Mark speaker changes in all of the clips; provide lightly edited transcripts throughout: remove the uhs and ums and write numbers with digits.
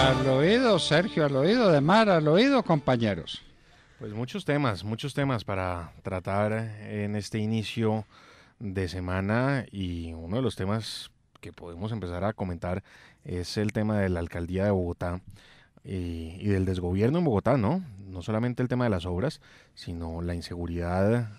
Speaker 1: Al oído, Sergio, al oído de Mar, al oído, compañeros.
Speaker 2: Pues muchos temas para tratar en este inicio de semana, y uno de los temas que podemos empezar a comentar es el tema de la alcaldía de Bogotá y del desgobierno en Bogotá, ¿no? No solamente el tema de las obras, sino la inseguridad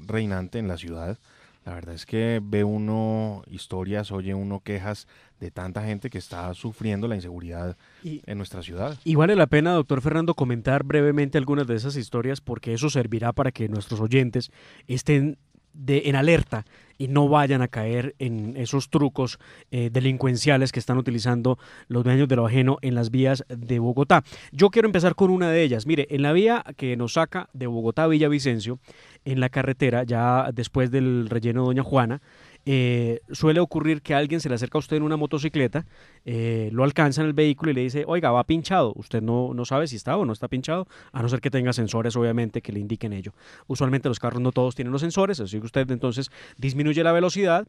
Speaker 2: reinante en la ciudad. La verdad es que ve uno historias, oye uno quejas de tanta gente que está sufriendo la inseguridad
Speaker 3: Y,
Speaker 2: en nuestra ciudad.
Speaker 3: y vale la pena, doctor Fernando, comentar brevemente algunas de esas historias porque eso servirá para que nuestros oyentes estén en alerta y no vayan a caer en esos trucos delincuenciales que están utilizando los dueños de lo ajeno en las vías de Bogotá. Yo quiero empezar con una de ellas. Mire, en la vía que nos saca de Bogotá a Villavicencio, en la carretera, ya después del relleno Doña Juana, suele ocurrir que alguien se le acerca a usted en una motocicleta, lo alcanza en el vehículo y le dice, oiga, va pinchado. Usted no sabe si está o no está pinchado, a no ser que tenga sensores, obviamente, que le indiquen ello. Usualmente los carros no todos tienen los sensores, así que usted entonces disminuye la velocidad,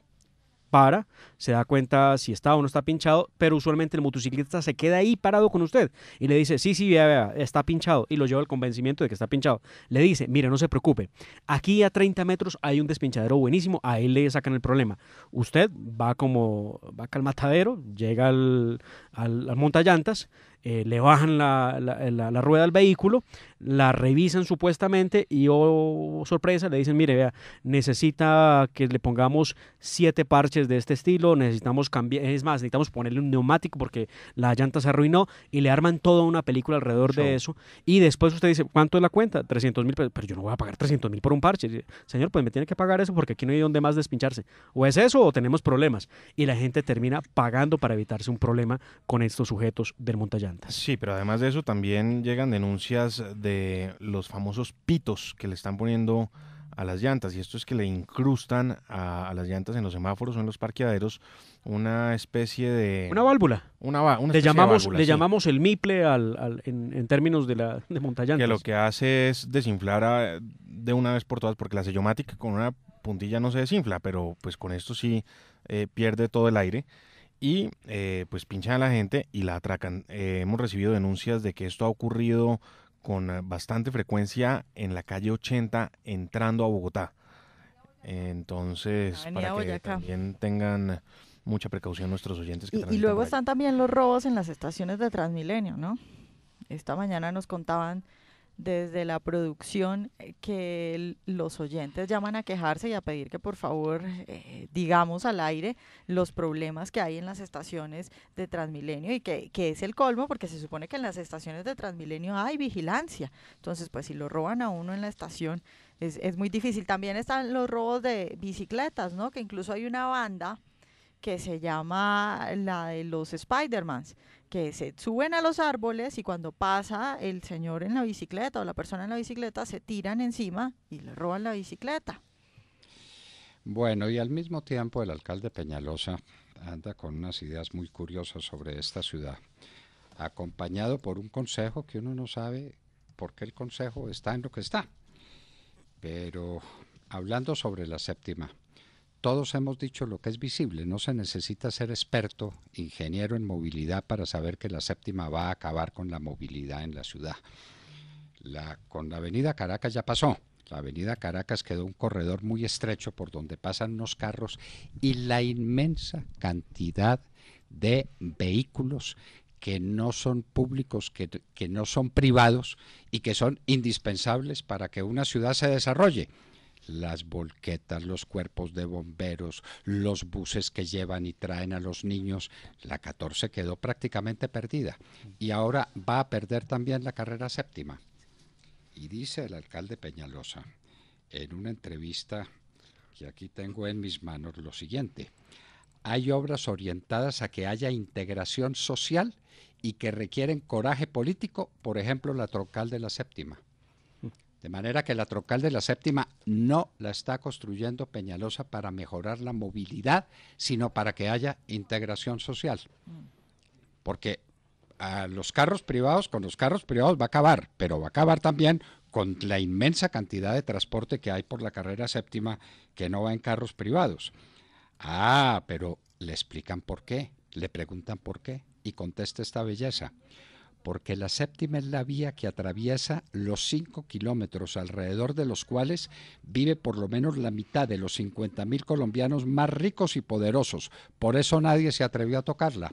Speaker 3: se da cuenta si está o no está pinchado, pero usualmente el motociclista se queda ahí parado con usted y le dice, sí, vea, está pinchado, y lo lleva al convencimiento de que está pinchado. Le dice, mire, no se preocupe, aquí a 30 metros hay un despinchadero buenísimo, ahí le sacan el problema. Usted va acá al matadero, llega al montallantas, le bajan la rueda del vehículo, la revisan supuestamente y, oh sorpresa, le dicen, mire, vea, necesita que le pongamos 7 parches de este estilo, necesitamos cambiar, es más, necesitamos ponerle un neumático porque la llanta se arruinó, y le arman toda una película alrededor de eso, y después usted dice, ¿cuánto es la cuenta? 300.000 pesos, pero yo no voy a pagar 300.000 por un parche. Señor, pues me tiene que pagar eso porque aquí no hay donde más despincharse. O es eso o tenemos problemas. Y la gente termina pagando para evitarse un problema con estos sujetos del montallantas.
Speaker 2: Sí, pero además de eso también llegan denuncias de los famosos pitos que le están poniendo a las llantas, y esto es que le incrustan a las llantas en los semáforos o en los parqueaderos una especie de...
Speaker 3: Una válvula.
Speaker 2: Una
Speaker 3: le
Speaker 2: especie
Speaker 3: llamamos,
Speaker 2: de válvula,
Speaker 3: le
Speaker 2: sí,
Speaker 3: llamamos el miple en términos de montallantas.
Speaker 2: que lo que hace es desinflar de una vez por todas, porque la Sellomatic con una puntilla no se desinfla, pero pues con esto sí pierde todo el aire. Y pues pinchan a la gente y la atracan. Hemos recibido denuncias de que esto ha ocurrido con bastante frecuencia en la calle 80 entrando a Bogotá. Entonces,
Speaker 4: Avenida
Speaker 2: para que
Speaker 4: Boyacá.
Speaker 2: también tengan mucha precaución nuestros oyentes que
Speaker 4: Y
Speaker 2: transitan
Speaker 4: luego
Speaker 2: por allí.
Speaker 4: están también los robos en las estaciones de Transmilenio, ¿no? Esta mañana nos contaban desde la producción que los oyentes llaman a quejarse y a pedir que por favor digamos al aire los problemas que hay en las estaciones de Transmilenio, y que es el colmo porque se supone que en las estaciones de Transmilenio hay vigilancia. Entonces, pues si lo roban a uno en la estación es muy difícil. También están los robos de bicicletas, ¿no? Que incluso hay una banda que se llama la de los Spider-Mans, que se suben a los árboles y cuando pasa el señor en la bicicleta o la persona en la bicicleta se tiran encima y le roban la bicicleta.
Speaker 1: Bueno, y al mismo tiempo el alcalde Peñalosa anda con unas ideas muy curiosas sobre esta ciudad, acompañado por un consejo que uno no sabe por qué el consejo está en lo que está. Pero hablando sobre la séptima, todos hemos dicho lo que es visible, no se necesita ser experto, ingeniero en movilidad para saber que la séptima va a acabar con la movilidad en la ciudad. Con la avenida Caracas ya pasó, la avenida Caracas quedó un corredor muy estrecho por donde pasan unos carros y la inmensa cantidad de vehículos que no son públicos, que no son privados y que son indispensables para que una ciudad se desarrolle. Las volquetas, los cuerpos de bomberos, los buses que llevan y traen a los niños. La 14 quedó prácticamente perdida y ahora va a perder también la carrera séptima. Y dice el alcalde Peñalosa en una entrevista que aquí tengo en mis manos lo siguiente: hay obras orientadas a que haya integración social y que requieren coraje político, por ejemplo la troncal de la séptima. De manera que la troncal de la séptima no la está construyendo Peñalosa para mejorar la movilidad, sino para que haya integración social. Porque a los carros privados, con los carros privados va a acabar, pero va a acabar también con la inmensa cantidad de transporte que hay por la carrera séptima que no va en carros privados. Ah, pero le explican por qué, le preguntan por qué, y conteste esta belleza. Porque la séptima es la vía que atraviesa los 5 kilómetros alrededor de los cuales vive por lo menos la mitad de los 50.000 colombianos más ricos y poderosos. Por eso nadie se atrevió a tocarla.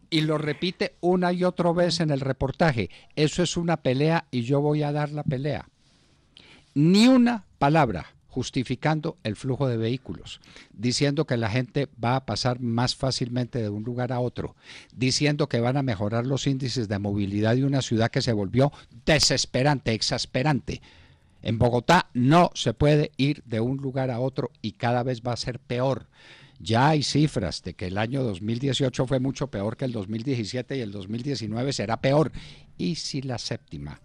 Speaker 1: Y lo repite una y otra vez en el reportaje. Eso es una pelea y yo voy a dar la pelea. Ni una palabra justificando el flujo de vehículos, diciendo que la gente va a pasar más fácilmente de un lugar a otro, diciendo que van a mejorar los índices de movilidad de una ciudad que se volvió desesperante, exasperante. En Bogotá no se puede ir de un lugar a otro y cada vez va a ser peor. Ya hay cifras de que el año 2018 fue mucho peor que el 2017 y el 2019 será peor. Y si la séptima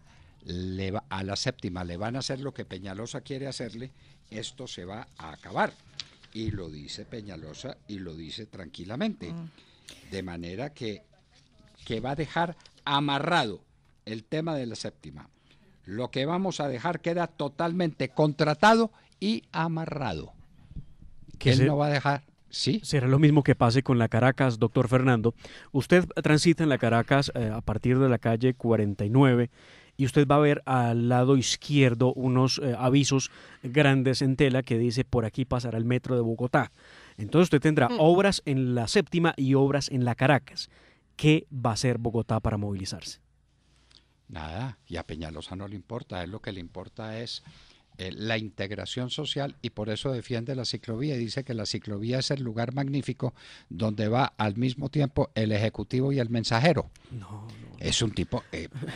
Speaker 1: a la séptima le van a hacer lo que Peñalosa quiere hacerle, esto se va a acabar. Y lo dice Peñalosa y lo dice tranquilamente. De manera que va a dejar amarrado el tema de la séptima. Lo que vamos a dejar queda totalmente contratado y amarrado. Que él no va a dejar. ¿Sí?
Speaker 3: Será lo mismo que pase con la Caracas, doctor Fernando. Usted transita en la Caracas a partir de la calle 49 y usted va a ver al lado izquierdo unos avisos grandes en tela que dice por aquí pasará el metro de Bogotá. Entonces usted tendrá obras en la séptima y obras en la Caracas. ¿Qué va a hacer Bogotá para movilizarse?
Speaker 1: Nada, y a Peñalosa no le importa, a él lo que le importa es la integración social y por eso defiende la ciclovía y dice que la ciclovía es el lugar magnífico donde va al mismo tiempo el ejecutivo y el mensajero. No. Es un tipo,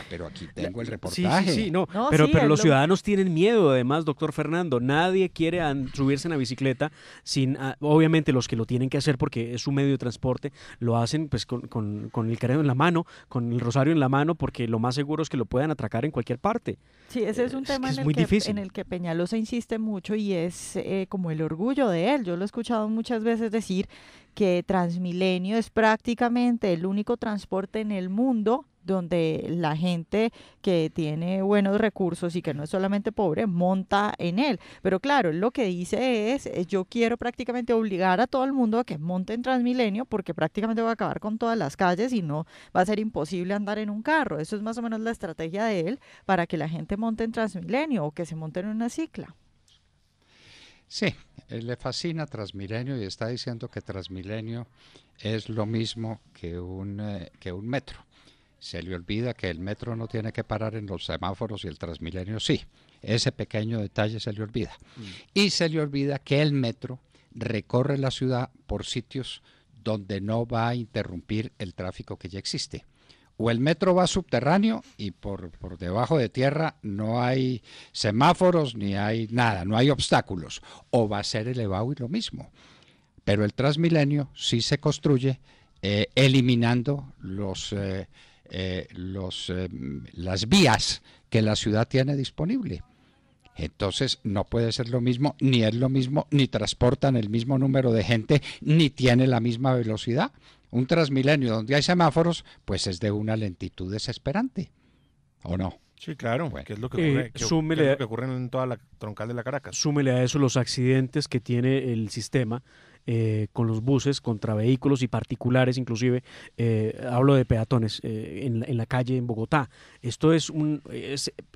Speaker 1: pero aquí tengo el reportaje.
Speaker 3: Sí, pero los ciudadanos tienen miedo además, doctor Fernando. Nadie quiere subirse en la bicicleta sin, obviamente los que lo tienen que hacer porque es su medio de transporte, lo hacen pues con el carero en la mano, con el rosario en la mano, porque lo más seguro es que lo puedan atracar en cualquier parte.
Speaker 4: Sí, ese es un tema
Speaker 3: en
Speaker 4: el que Peñalosa insiste mucho y es como el orgullo de él. Yo lo he escuchado muchas veces decir que Transmilenio es prácticamente el único transporte en el mundo donde la gente que tiene buenos recursos y que no es solamente pobre, monta en él. Pero claro, lo que dice es, yo quiero prácticamente obligar a todo el mundo a que monte en Transmilenio porque prácticamente va a acabar con todas las calles y no va a ser imposible andar en un carro. Eso es más o menos la estrategia de él para que la gente monte en Transmilenio o que se monte en una cicla.
Speaker 1: Sí, le fascina Transmilenio y está diciendo que Transmilenio es lo mismo que un metro. Se le olvida que el metro no tiene que parar en los semáforos y el Transmilenio sí. Ese pequeño detalle se le olvida. Y se le olvida que el metro recorre la ciudad por sitios donde no va a interrumpir el tráfico que ya existe. O el metro va subterráneo y por debajo de tierra no hay semáforos ni hay nada, no hay obstáculos. O va a ser elevado y lo mismo. Pero el Transmilenio sí se construye eliminando las vías que la ciudad tiene disponible. Entonces no puede ser lo mismo, ni es lo mismo, ni transportan el mismo número de gente, ni tiene la misma velocidad. Un Transmilenio donde hay semáforos, pues es de una lentitud desesperante, ¿o no?
Speaker 2: Sí, claro,
Speaker 1: bueno.
Speaker 2: ¿Qué es lo que ocurre? ¿Qué es lo que ocurre en toda la troncal de la Caracas?
Speaker 3: Súmele a eso los accidentes que tiene el sistema con los buses contra vehículos y particulares, inclusive hablo de peatones en la calle en Bogotá. Esto es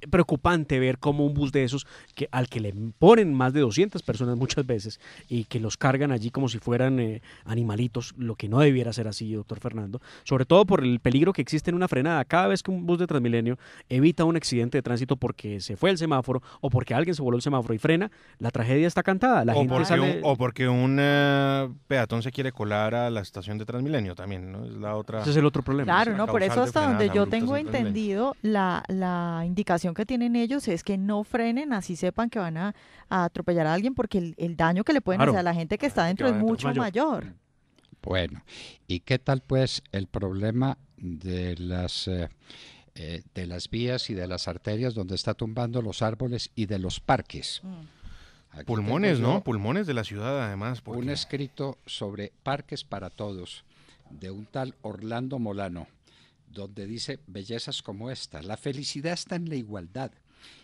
Speaker 3: preocupante ver cómo un bus de esos al que le ponen más de 200 personas muchas veces y que los cargan allí como si fueran animalitos, lo que no debiera ser así, doctor Fernando, sobre todo por el peligro que existe en una frenada. Cada vez que un bus de Transmilenio evita un accidente de tránsito porque se fue el semáforo o porque alguien se voló el semáforo y frena, la tragedia está cantada.
Speaker 2: O porque un peatón se quiere colar a la estación de Transmilenio también, ¿no? Es la otra.
Speaker 3: Ese es el otro problema.
Speaker 4: Claro, no, por eso hasta donde yo tengo entendido, la indicación que tienen ellos es que no frenen, así sepan que van a atropellar a alguien, porque el daño que le pueden hacer a la gente que está dentro es mucho mayor.
Speaker 1: Bueno, ¿y qué tal pues el problema de las vías y de las arterias donde está tumbando los árboles y de los parques?
Speaker 2: Pulmones, ¿no? Pulmones de la ciudad, además.
Speaker 1: Un escrito sobre parques para todos, de un tal Orlando Molano, donde dice bellezas como esta: la felicidad está en la igualdad,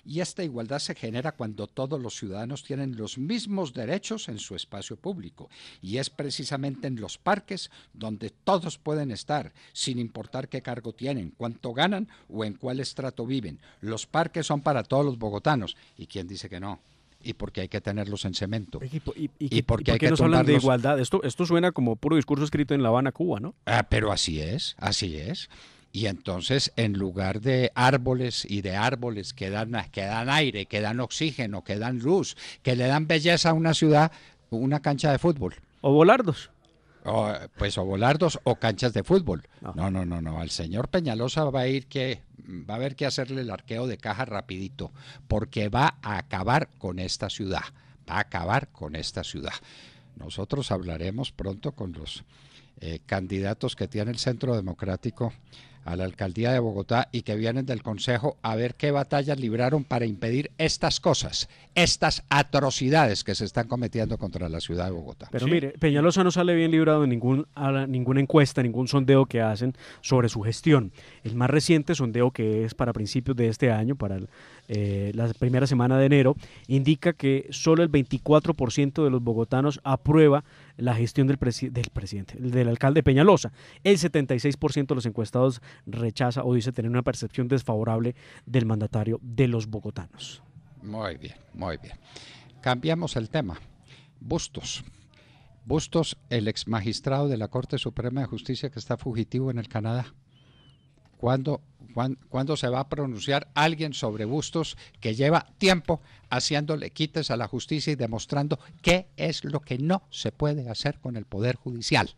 Speaker 1: Y esta igualdad se genera cuando todos los ciudadanos tienen los mismos derechos en su espacio público. Y es precisamente en los parques donde todos pueden estar, sin importar qué cargo tienen, cuánto ganan o en cuál estrato viven. Los parques son para todos los bogotanos. ¿Y quién dice que no? Y porque hay que tenerlos en cemento.
Speaker 3: ¿Y por qué nos hablan de igualdad? Esto suena como puro discurso escrito en La Habana, Cuba, ¿no?
Speaker 1: Pero así es, así es. Y entonces, en lugar de árboles y de árboles que dan aire, que dan oxígeno, que dan luz, que le dan belleza a una ciudad, una cancha de fútbol.
Speaker 3: O volardos.
Speaker 1: O volardos o canchas de fútbol. No. Al señor Peñalosa va a haber que hacerle el arqueo de caja rapidito, porque va a acabar con esta ciudad. Va a acabar con esta ciudad. Nosotros hablaremos pronto con los candidatos que tiene el Centro Democrático a la alcaldía de Bogotá y que vienen del Consejo a ver qué batallas libraron para impedir estas cosas, estas atrocidades que se están cometiendo contra la ciudad de Bogotá.
Speaker 3: Pero mire, Peñalosa no sale bien librado en ninguna encuesta, ningún sondeo que hacen sobre su gestión. El más reciente sondeo, que es para principios de este año, para la primera semana de enero, indica que solo el 24% de los bogotanos aprueba la gestión del alcalde Peñalosa. El 76% de los encuestados rechaza o dice tener una percepción desfavorable del mandatario de los bogotanos.
Speaker 1: Muy bien, muy bien. Cambiamos el tema. Bustos, el ex magistrado de la Corte Suprema de Justicia que está fugitivo en el Canadá. ¿Cuándo se va a pronunciar alguien sobre Bustos, que lleva tiempo haciéndole quites a la justicia y demostrando qué es lo que no se puede hacer con el Poder Judicial?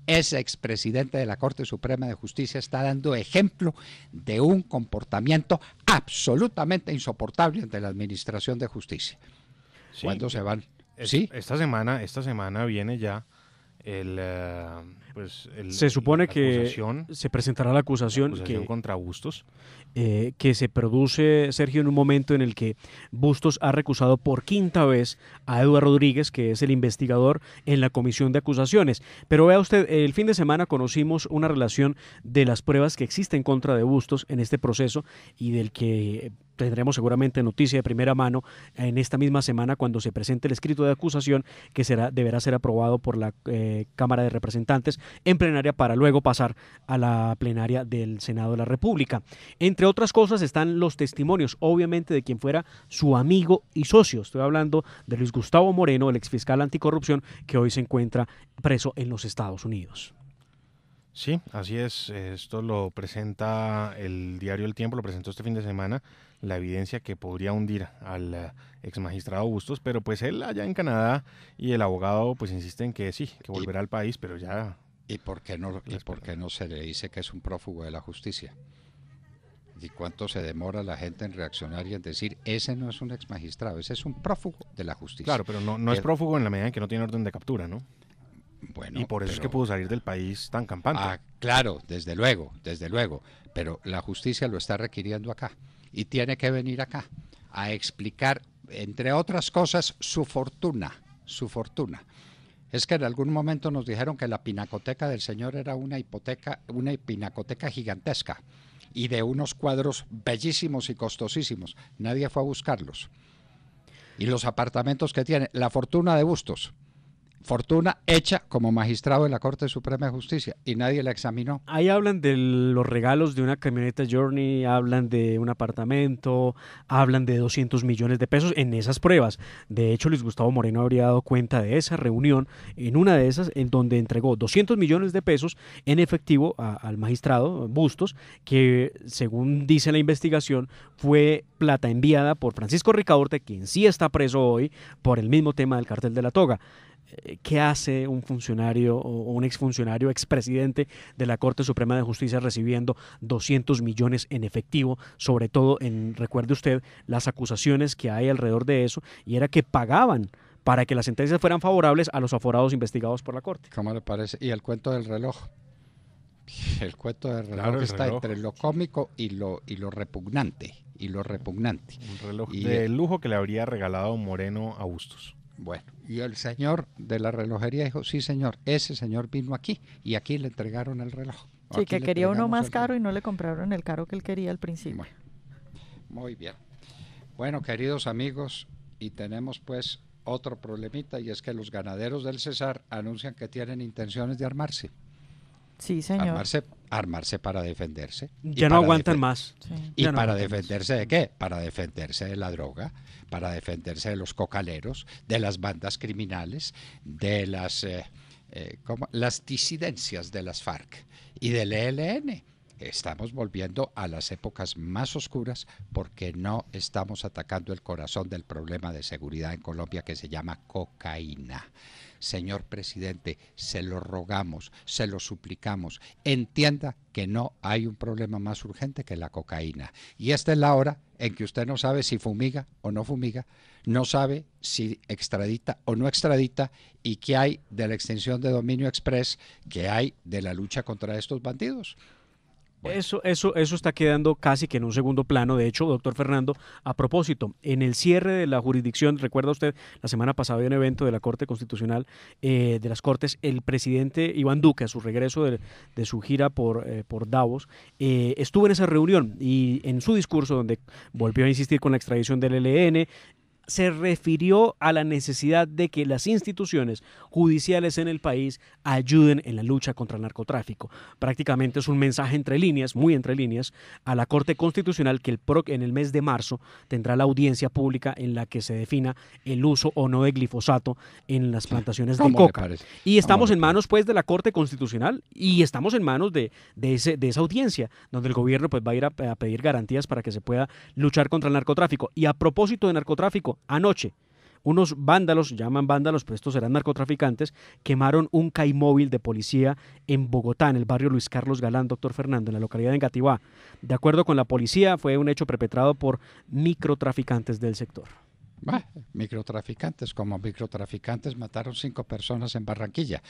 Speaker 1: Ese expresidente de la Corte Suprema de Justicia está dando ejemplo de un comportamiento absolutamente insoportable ante la Administración de Justicia.
Speaker 2: Sí,
Speaker 1: ¿Cuándo se van?
Speaker 2: ¿Sí? Esta semana viene ya
Speaker 3: se supone que se presentará la acusación
Speaker 2: contra Bustos,
Speaker 3: que se produce, Sergio, en un momento en el que Bustos ha recusado por quinta vez a Eduardo Rodríguez, que es el investigador en la comisión de acusaciones. Pero vea usted, el fin de semana conocimos una relación de las pruebas que existen contra de Bustos en este proceso y del que tendremos seguramente noticia de primera mano en esta misma semana cuando se presente el escrito de acusación que deberá ser aprobado por la Cámara de Representantes en plenaria para luego pasar a la plenaria del Senado de la República. Entre otras cosas están los testimonios, obviamente, de quien fuera su amigo y socio. Estoy hablando de Luis Gustavo Moreno, el exfiscal anticorrupción que hoy se encuentra preso en los Estados Unidos.
Speaker 2: Sí, así es. Esto lo presenta el diario El Tiempo, lo presentó este fin de semana, la evidencia que podría hundir al exmagistrado Bustos, pero pues él allá en Canadá y el abogado pues insisten que sí, que volverá al país, pero ya...
Speaker 1: ¿Y por qué no se le dice que es un prófugo de la justicia? ¿Y cuánto se demora la gente en reaccionar y en decir, ese no es un exmagistrado, ese es un prófugo de la justicia?
Speaker 2: Claro, pero no es prófugo en la medida en que no tiene orden de captura, ¿no?
Speaker 1: Bueno,
Speaker 2: y por eso es que pudo salir del país tan campante.
Speaker 1: Claro, desde luego, pero la justicia lo está requiriendo acá y tiene que venir acá a explicar, entre otras cosas, su fortuna. Es que en algún momento nos dijeron que la pinacoteca del señor era una pinacoteca gigantesca y de unos cuadros bellísimos y costosísimos. Nadie fue a buscarlos. Y los apartamentos que tiene, la fortuna de Bustos. Fortuna hecha como magistrado de la Corte Suprema de Justicia y nadie la examinó.
Speaker 3: Ahí hablan de los regalos de una camioneta Journey, hablan de un apartamento, hablan de 200 millones de pesos en esas pruebas. De hecho, Luis Gustavo Moreno habría dado cuenta de esa reunión, en una de esas, en donde entregó 200 millones de pesos en efectivo al magistrado Bustos, que según dice la investigación, fue plata enviada por Francisco Ricaurte, quien sí está preso hoy por el mismo tema del cartel de la toga. ¿Qué hace un funcionario o un exfuncionario, expresidente de la Corte Suprema de Justicia recibiendo 200 millones en efectivo? Sobre todo, recuerde usted las acusaciones que hay alrededor de eso, y era que pagaban para que las sentencias fueran favorables a los aforados investigados por la Corte.
Speaker 1: ¿Cómo le parece? Y el cuento del reloj. El cuento del reloj,
Speaker 2: claro,
Speaker 1: está entre lo cómico y lo repugnante.
Speaker 2: Un reloj de lujo que le habría regalado Moreno a Bustos.
Speaker 1: Bueno, y el señor de la relojería dijo, sí señor, ese señor vino aquí y aquí le entregaron el reloj.
Speaker 4: Sí, que quería uno más caro y no le compraron el caro que él quería al principio.
Speaker 1: Bueno, muy bien. Bueno, queridos amigos, y tenemos pues otro problemita, y es que los ganaderos del Cesar anuncian que tienen intenciones de armarse.
Speaker 4: Sí, señor.
Speaker 1: Armarse para defenderse.
Speaker 3: Ya no aguantan más.
Speaker 4: Sí.
Speaker 1: ¿Y
Speaker 3: Ya no
Speaker 1: para
Speaker 3: aguantan
Speaker 1: defenderse de qué? Para defenderse de la droga, para defenderse de los cocaleros, de las bandas criminales, de las disidencias de las FARC y del ELN. Estamos volviendo a las épocas más oscuras porque no estamos atacando el corazón del problema de seguridad en Colombia, que se llama cocaína. Señor presidente, se lo rogamos, se lo suplicamos, entienda que no hay un problema más urgente que la cocaína. Y esta es la hora en que usted no sabe si fumiga o no fumiga, no sabe si extradita o no extradita, y qué hay de la extensión de dominio express, qué hay de la lucha contra estos bandidos. Bueno.
Speaker 3: Eso está quedando casi que en un segundo plano. De hecho, doctor Fernando, a propósito, en el cierre de la jurisdicción, recuerda usted, la semana pasada había un evento de la Corte Constitucional, de las Cortes, el presidente Iván Duque, a su regreso de su gira por Davos, estuvo en esa reunión y en su discurso, donde volvió a insistir con la extradición del ELN, se refirió a la necesidad de que las instituciones judiciales en el país ayuden en la lucha contra el narcotráfico. Prácticamente es un mensaje entre líneas, muy entre líneas, a la Corte Constitucional, que en el mes de marzo tendrá la audiencia pública en la que se defina el uso o no de glifosato en las plantaciones de coca. Y estamos en manos pues de la Corte Constitucional, y estamos en manos de esa audiencia, donde el gobierno pues va a ir a pedir garantías para que se pueda luchar contra el narcotráfico. Y a propósito de narcotráfico, anoche, unos vándalos, llaman vándalos, pero estos serán narcotraficantes, quemaron un caimóvil de policía en Bogotá, en el barrio Luis Carlos Galán, doctor Fernando, en la localidad de Engativá. De acuerdo con la policía, fue un hecho perpetrado por microtraficantes del sector.
Speaker 1: Microtraficantes, como microtraficantes mataron 5 personas en Barranquilla.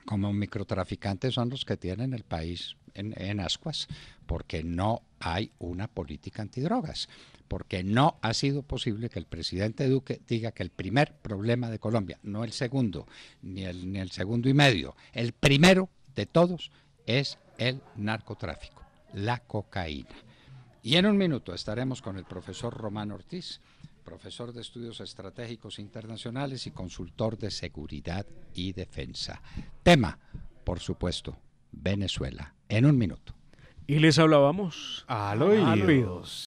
Speaker 1: Como microtraficantes son los que tienen el país en ascuas, porque no hay una política antidrogas, porque no ha sido posible que el presidente Duque diga que el primer problema de Colombia, no el segundo, ni el segundo y medio, el primero de todos es el narcotráfico, la cocaína. Y en un minuto estaremos con el profesor Román Ortiz, profesor de Estudios Estratégicos Internacionales y consultor de Seguridad y Defensa. Tema, por supuesto, Venezuela. En un minuto.
Speaker 3: Y les hablábamos
Speaker 2: al oído.